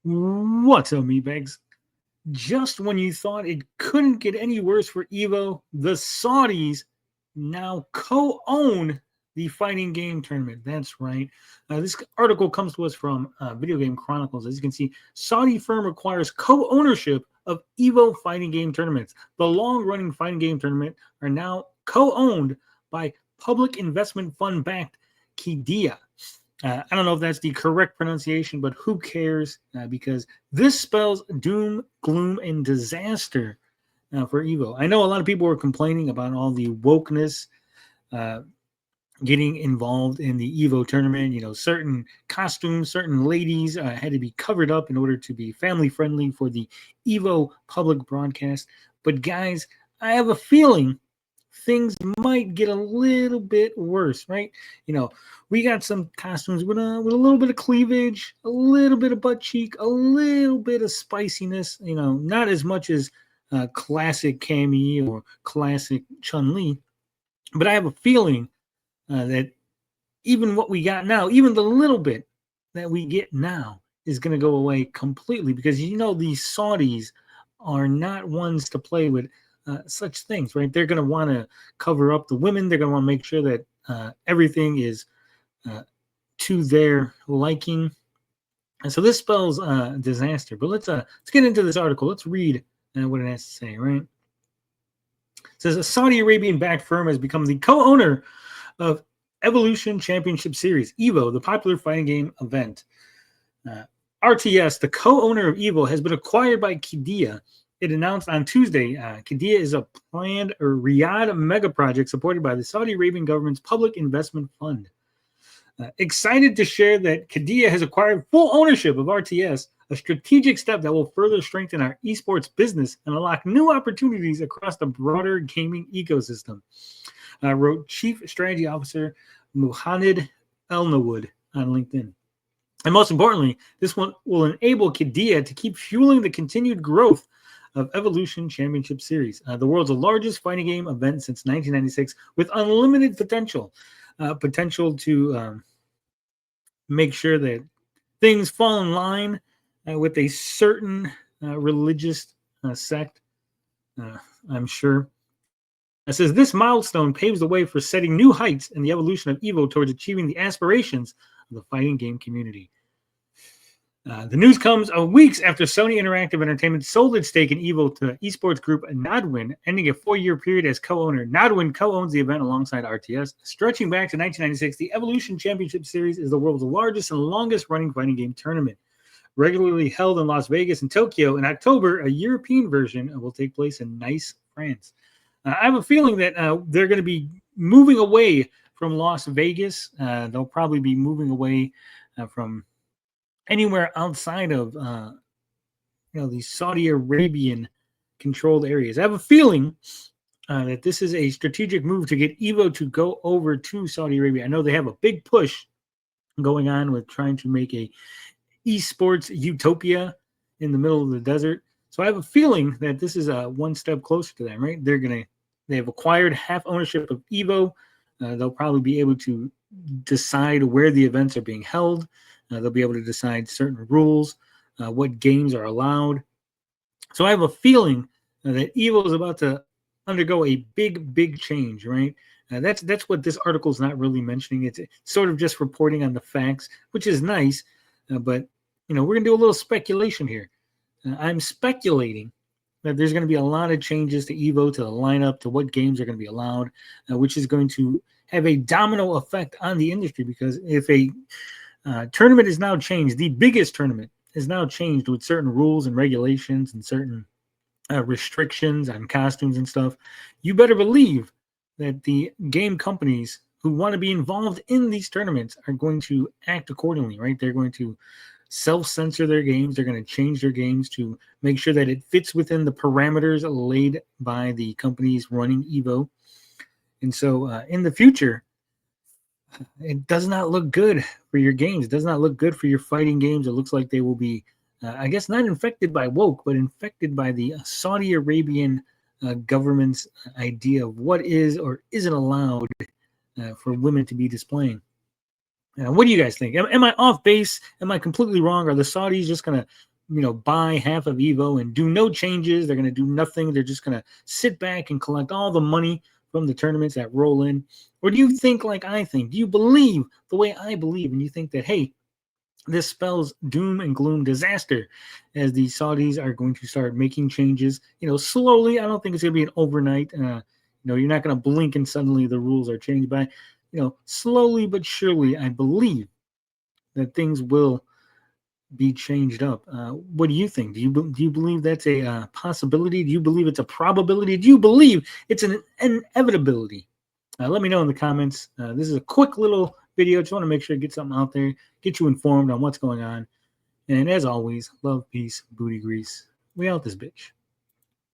What's up, meatbags? Just when you thought it couldn't get any worse for EVO, the Saudis now co-own the fighting game tournament. That's right. This article comes to us from Video Game Chronicles. As you can see, Saudi firm requires co-ownership of EVO fighting game tournaments. The long-running fighting game tournament are now co-owned by public investment fund-backed Qiddiya. I don't know if that's the correct pronunciation, but who cares? Because this spells doom, gloom, and disaster for EVO. I know a lot of people were complaining about all the wokeness getting involved in the EVO tournament. You know, certain costumes, certain ladies had to be covered up in order to be family friendly for the EVO public broadcast. But guys, I have a feeling things might get a little bit worse, right? You know, we got some costumes with a little bit of cleavage, a little bit of butt cheek, a little bit of spiciness, you know, not as much as classic Cammy or classic Chun-Li, but I have a feeling that even what we got now, even the little bit that we get now is going to go away completely, because, you know, these Saudis are not ones to play with such things, right? They're going to want to cover up the women. They're going to want to make sure that everything is to their liking. And so this spells disaster. But let's get into this article. Let's read what it has to say, right? It says a Saudi Arabian-backed firm has become the co-owner of Evolution Championship Series, EVO, the popular fighting game event. RTS, the co-owner of EVO, has been acquired by Qiddiya. It announced on Tuesday, Qiddiya is a planned Riyadh mega project supported by the Saudi Arabian government's public investment fund. Excited to share that Qiddiya has acquired full ownership of RTS, a strategic step that will further strengthen our esports business and unlock new opportunities across the broader gaming ecosystem, wrote Chief Strategy Officer Muhammad Elnawood on LinkedIn. And most importantly, this one will enable Qiddiya to keep fueling the continued growth of Evolution Championship Series, the world's largest fighting game event since 1996, with unlimited potential to make sure that things fall in line with a certain religious sect, I'm sure. It says this milestone paves the way for setting new heights in the evolution of EVO towards achieving the aspirations of the fighting game community. The news comes weeks after Sony Interactive Entertainment sold its stake in EVO to esports group Nodwin, ending a 4-year period as co-owner. Nodwin co-owns the event alongside RTS. Stretching back to 1996, the Evolution Championship Series is the world's largest and longest-running fighting game tournament. Regularly held in Las Vegas and Tokyo, in October, a European version will take place in Nice, France. I have a feeling that they're going to be moving away from Las Vegas. They'll probably be moving away from anywhere outside of the Saudi Arabian controlled areas. I have a feeling that this is a strategic move to get EVO to go over to Saudi Arabia. I know they have a big push going on with trying to make a esports utopia in the middle of the desert. So I have a feeling that this is one step closer to them, right? They have acquired half ownership of EVO. They'll probably be able to decide where the events are being held. They'll be able to decide certain rules, what games are allowed. So I have a feeling that EVO is about to undergo a big change, right? That's what this article is not really mentioning. It's sort of just reporting on the facts, which is nice. But, we're going to do a little speculation here. I'm speculating that there's going to be a lot of changes to EVO, to the lineup, to what games are going to be allowed, which is going to have a domino effect on the industry, because if a tournament is now changed, the biggest tournament is now changed with certain rules and regulations and certain restrictions on costumes and stuff, you better believe that the game companies who want to be involved in these tournaments are going to act accordingly, right? They're going to self-censor their games. They're going to change their games to make sure that it fits within the parameters laid by the companies running EVO. And so in the future, it does not look good for your games. It does not look good for your fighting games. It looks like they will be, I guess, not infected by woke, but infected by the Saudi Arabian government's idea of what is or isn't allowed for women to be displaying. What do you guys think? Am I off base? Am I completely wrong? Are the Saudis just going to buy half of Evo and do no changes. They're going to do nothing. They're just going to sit back and collect all the money from the tournaments that roll in? Or do you think like I think? Do you believe the way I believe, and you think that, hey, this spells doom and gloom disaster as the Saudis are going to start making changes, slowly. I don't think it's going to be an overnight. You're not going to blink and suddenly the rules are changed. But, slowly but surely, I believe that things will be changed up. What do you think? Do you believe that's a possibility? Do you believe it's a probability? Do you believe it's an inevitability? Let me know in the comments. This is a quick little video. Just want to make sure to get something out there, get you informed on what's going on. And as always, love, peace, booty grease. We out this bitch.